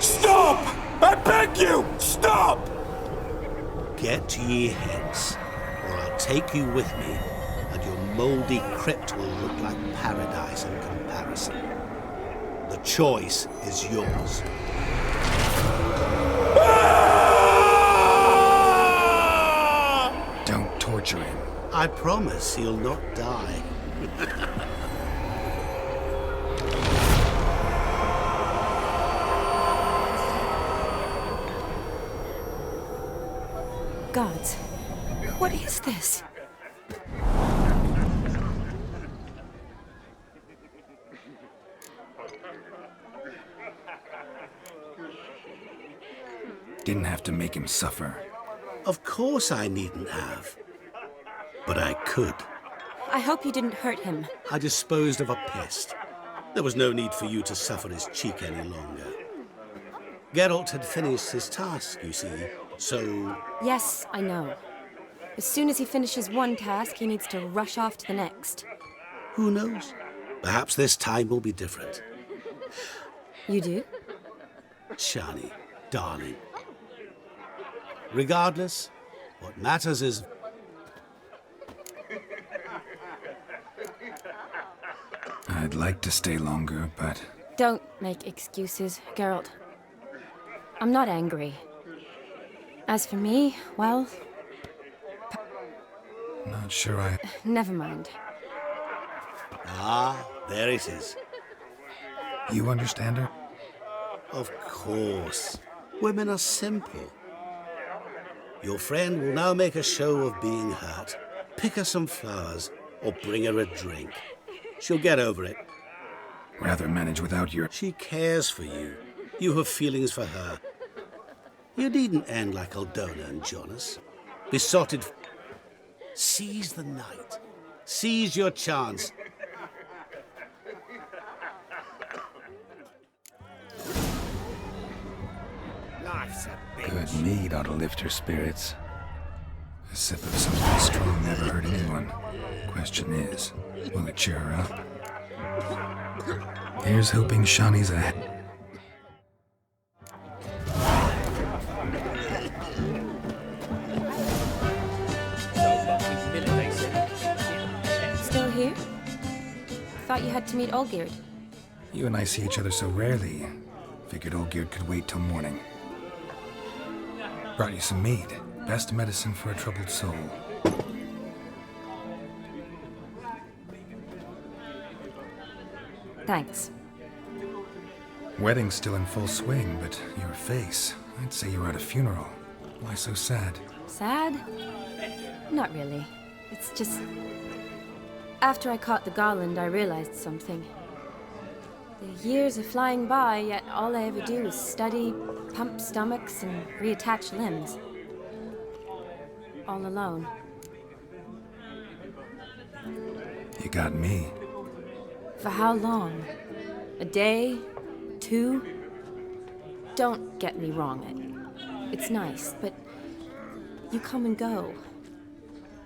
Stop! I beg you! Stop! Get ye hence, or I'll take you with me, and your mouldy crypt will look like paradise in comparison. The choice is yours. Don't torture him. I promise he'll not die. Gods, what is this? Didn't have to make him suffer. Of course I needn't have. But I could. I hope you didn't hurt him. I disposed of a pest. There was no need for you to suffer his cheek any longer. Geralt had finished his task, you see, so... Yes, I know. As soon as he finishes one task, he needs to rush off to the next. Who knows? Perhaps this time will be different. You do? Shani, darling. Regardless, what matters is... I'd like to stay longer, but... Don't make excuses, Geralt. I'm not angry. As for me, well... Not sure I... Never mind. Ah, there it is. You understand her? Of course. Women are simple. Your friend will now make a show of being hurt. Pick her some flowers, or bring her a drink. She'll get over it. Rather manage without your... She cares for you. You have feelings for her. You needn't end like Aldona and Jonas. Besotted... Seize the night. Seize your chance. Life's a bitch. Good mead ought to lift her spirits. A sip of something strong never hurt anyone. Question is, will it cheer her up? Here's hoping Shawnee's ahead. Still here? Thought you had to meet Olgierd. You and I see each other so rarely. Figured Olgierd could wait till morning. Brought you some mead. Best medicine for a troubled soul. Thanks. Wedding's still in full swing, but your face, I'd say you're at a funeral. Why so sad? Sad? Not really. It's just... After I caught the garland, I realized something. The years are flying by, yet all I ever do is study, pump stomachs, and reattach limbs. All alone. You got me. For how long? A day? 2? Don't get me wrong. It's nice, but you come and go.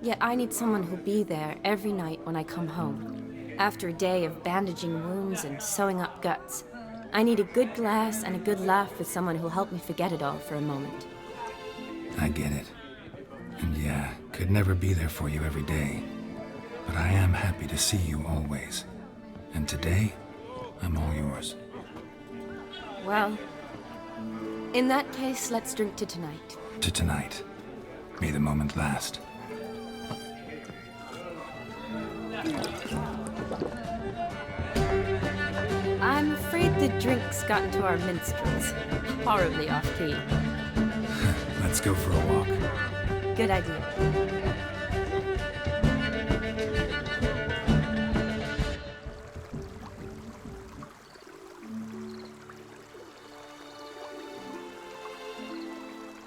Yet I need someone who'll be there every night when I come home. After a day of bandaging wounds and sewing up guts, I need a good glass and a good laugh with someone who'll help me forget it all for a moment. I get it. And yeah, could never be there for you every day. But I am happy to see you always. And today, I'm all yours. Well, in that case, let's drink to tonight. To tonight. May the moment last. I'm afraid the drinks got into our minstrels. Horribly off-key. Let's go for a walk. good idea.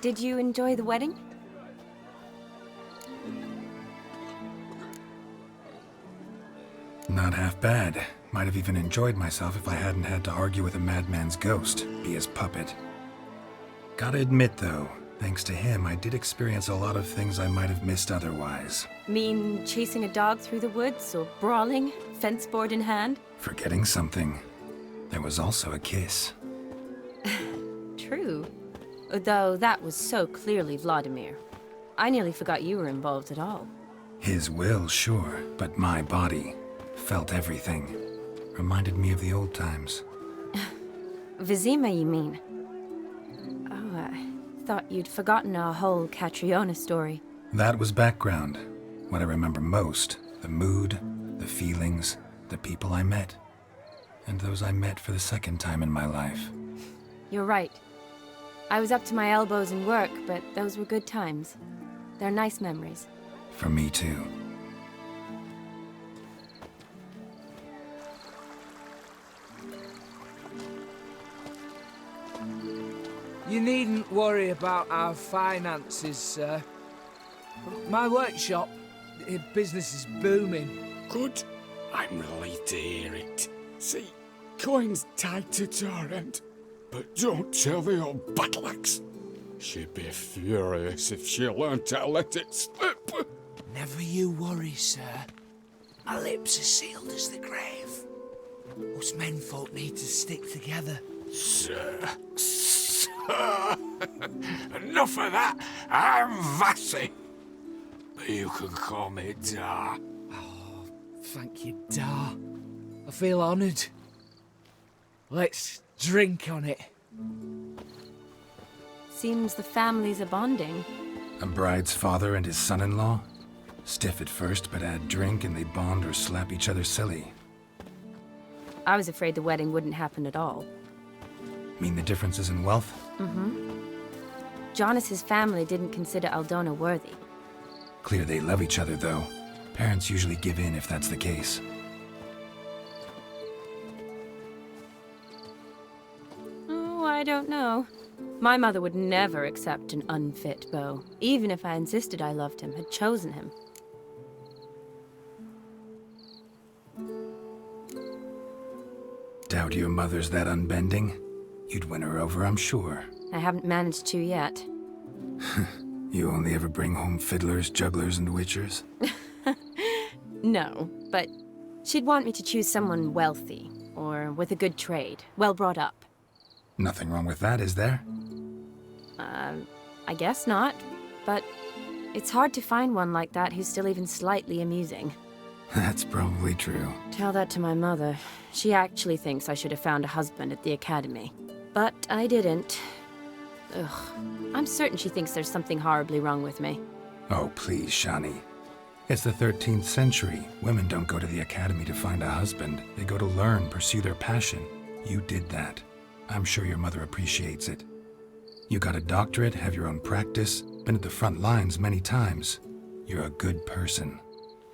Did you enjoy the wedding? Not half bad. Might have even enjoyed myself if I hadn't had to argue with a madman's ghost, be his puppet. Gotta admit, though, thanks to him, I did experience a lot of things I might have missed otherwise. Mean chasing a dog through the woods, or brawling, fence board in hand? Forgetting something. There was also a kiss. True. Though that was so clearly Vladimir. I nearly forgot you were involved at all. His will, sure, but my body felt everything. Reminded me of the old times. Vizima, you mean? Oh, I thought you'd forgotten our whole Catriona story. That was background. What I remember most, the mood, the feelings, the people I met. And those I met for the second time in my life. You're right. I was up to my elbows in work, but those were good times. They're nice memories. For me, too. You needn't worry about our finances, sir. My workshop, business is booming. Good. I'm relieved to hear it. See, coin's tied to Torrent, but don't tell the old battle-axe. She'd be furious if she learned to let it slip. Never you worry, sir. My lips are sealed as the grave. Us menfolk need to stick together. Sir. Enough of that. I'm Vassy. But you can call me Dar. Oh, thank you, Dar. I feel honoured. Let's drink on it. Seems the families are bonding. A bride's father and his son-in-law? Stiff at first, but add drink and they bond or slap each other silly. I was afraid the wedding wouldn't happen at all. Mean the differences in wealth? Mm-hmm. Jonas's family didn't consider Aldona worthy. Clear they love each other, though. Parents usually give in if that's the case. Oh, I don't know. My mother would never accept an unfit beau, even if I insisted I loved him, had chosen him. Doubt your mother's that unbending? You'd win her over, I'm sure. I haven't managed to yet. You only ever bring home fiddlers, jugglers, and witchers? No, but she'd want me to choose someone wealthy, or with a good trade, well brought up. Nothing wrong with that, is there? I guess not, but it's hard to find one like that who's still even slightly amusing. That's probably true. Tell that to my mother. She actually thinks I should have found a husband at the academy. But I didn't. Ugh. I'm certain she thinks there's something horribly wrong with me. Oh, please, Shani. It's the 13th century. Women don't go to the academy to find a husband. They go to learn, pursue their passion. You did that. I'm sure your mother appreciates it. You got a doctorate, have your own practice, been at the front lines many times. You're a good person.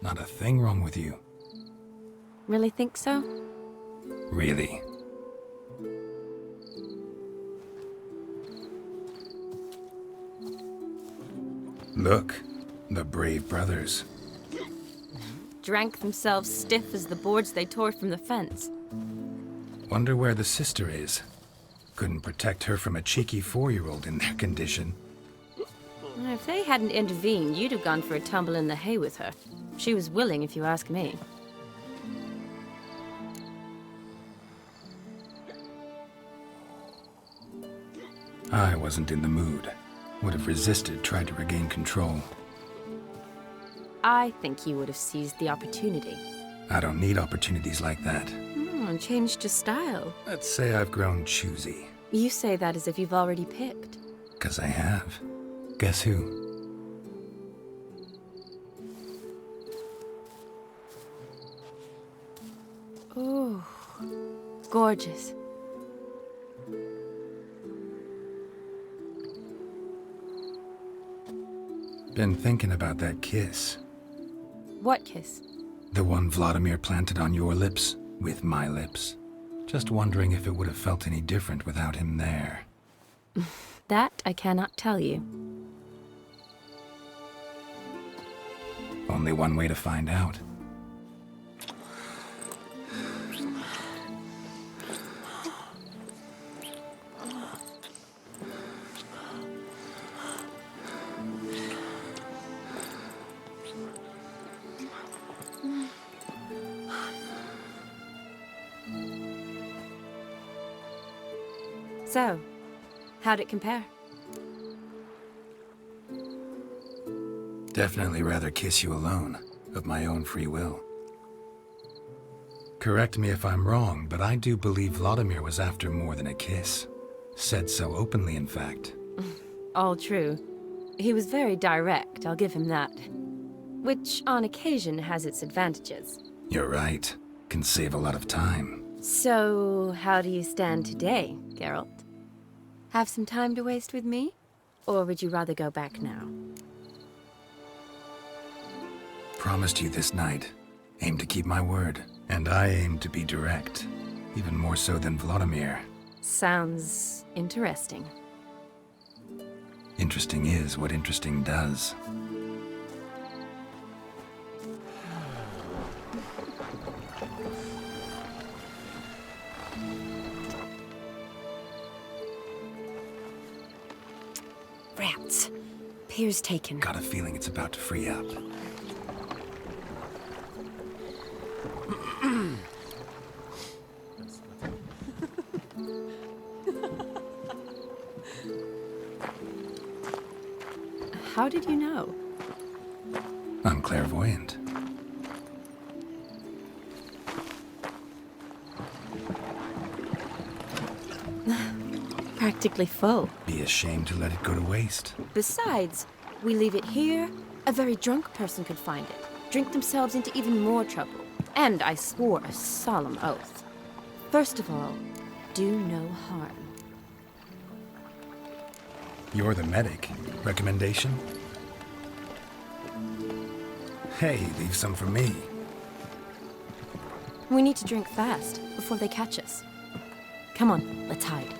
Not a thing wrong with you. Really think so? Really. Look, the brave brothers. Drank themselves stiff as the boards they tore from the fence. Wonder where the sister is. Couldn't protect her from a cheeky 4-year-old in their condition. If they hadn't intervened, you'd have gone for a tumble in the hay with her. She was willing, if you ask me. I wasn't in the mood. Would have resisted, tried to regain control. I think you would have seized the opportunity. I don't need opportunities like that. And changed your style. Let's say I've grown choosy. You say that as if you've already picked. 'Cause I have. Guess who? Oh, gorgeous. Been thinking about that kiss. What kiss? The one Vladimir planted on your lips with my lips. Just wondering if it would have felt any different without him there. That I cannot tell you. Only one way to find out. So, how'd it compare? Definitely rather kiss you alone, of my own free will. Correct me if I'm wrong, but I do believe Vladimir was after more than a kiss. Said so openly, in fact. All true. He was very direct, I'll give him that. Which, on occasion, has its advantages. You're right. Can save a lot of time. So, how do you stand today, Geralt? Have some time to waste with me? Or would you rather go back now? Promised you this night. Aim to keep my word. And I aim to be direct. Even more so than Vladimir. Sounds interesting. Interesting is what interesting does. Rats. Pier's taken. Got a feeling it's about to free up. How did you know? I'm clairvoyant. Practically full. Be ashamed to let it go to waste. Besides, we leave it here, a very drunk person could find it, drink themselves into even more trouble. And I swore a solemn oath. First of all, do no harm. You're the medic. Recommendation? Hey, leave some for me. We need to drink fast, before they catch us. Come on, let's hide.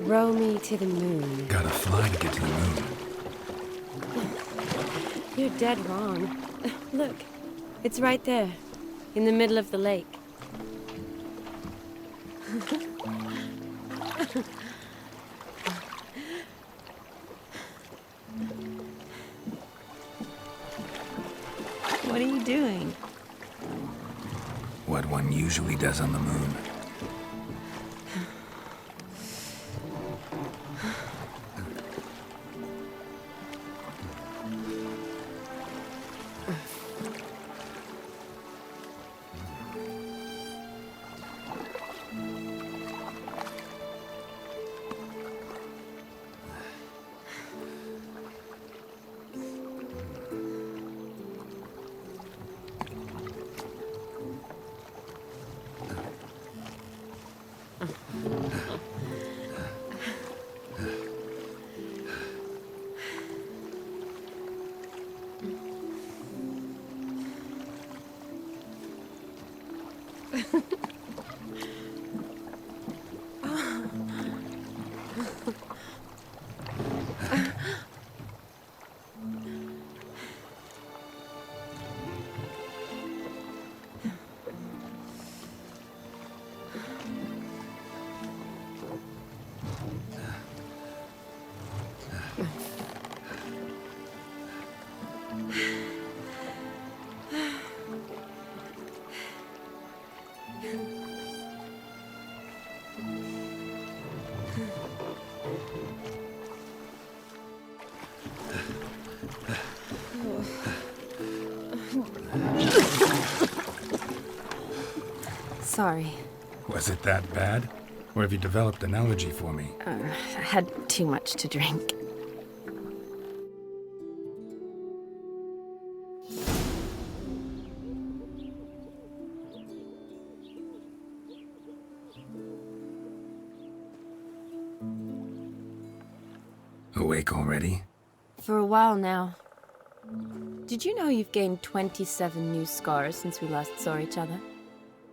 Row me to the moon. Gotta fly to get to the moon. You're dead wrong. Look, it's right there, in the middle of the lake. What are you doing? What one usually does on the moon. Sorry. Was it that bad? Or have you developed an allergy for me? I had too much to drink. Awake already? For a while now. Did you know you've gained 27 new scars since we last saw each other?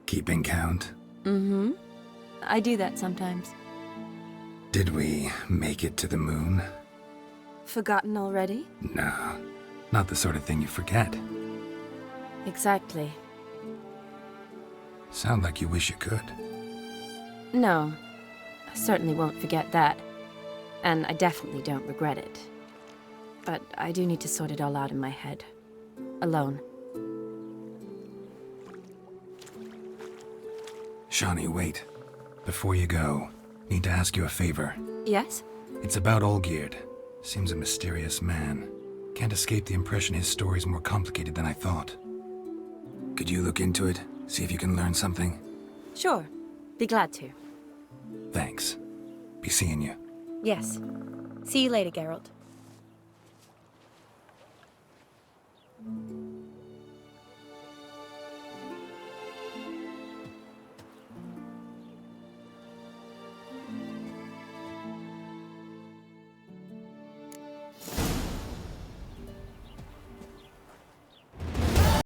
Keeping count? Mm-hmm. I do that sometimes. Did we make it to the moon? Forgotten already? No, not the sort of thing you forget. Exactly. Sound like you wish you could. No, I certainly won't forget that. And I definitely don't regret it. But I do need to sort it all out in my head. Alone. Shawnee, wait. Before you go, need to ask you a favor. Yes? It's about Olgierd. Seems a mysterious man. Can't escape the impression his story's more complicated than I thought. Could you look into it? See if you can learn something? Sure. Be glad to. Thanks. Be seeing you. Yes. See you later, Geralt.